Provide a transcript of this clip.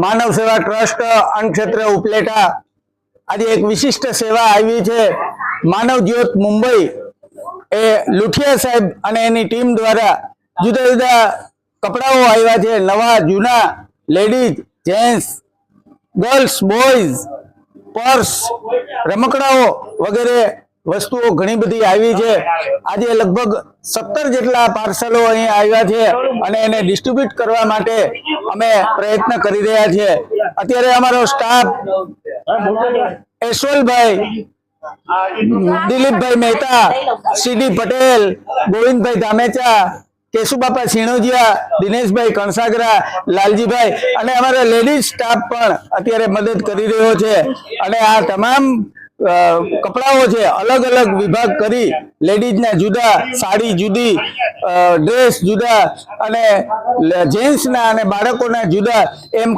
માનવ સેવા ટ્રસ્ટ અન્નક્ષેત્ર ઉપલેટા આજે એક વિશિષ્ટ સેવા આવી છે। માનવ જ્યોત મુંબઈ એ લુઠિયા સાહેબ અને એની ટીમ દ્વારા જુદા જુદા કપડાઓ આવ્યા છે, નવા જૂના, ladies, gents, girls, boys, purse, રમકડાઓ વગેરે વસ્તુઓ ઘણી બધી આવી છે। આજે લગભગ 17 જેટલા પાર્સલો અહીં આવ્યા છે અને એને ડિસ્ટ્રીબ્યુટ કરવા માટે અમે પ્રયત્ન કરી રહ્યા છીએ। અત્યારે અમારો સ્ટાફ યશવંતભાઈ, દિલીપભાઈ મહેતા, સીડી પટેલ, ગોવિંદભાઈ ધામેચા, કેશુબાપા સિણોજિયા, દિનેશભાઈ કણસાગરા, લાલજીભાઈ અને અમારા લેડીઝ સ્ટાફ પણ અત્યારે મદદ કરી રહ્યો છે। અને આ તમામ કપડાઓ છે અલગ અલગ વિભાગ કરી, લેડીઝના જુદા, સાડી જુદી, ડ્રેસ જુદા અને જેન્ટ્સના અને બાળકોના જુદા, એમ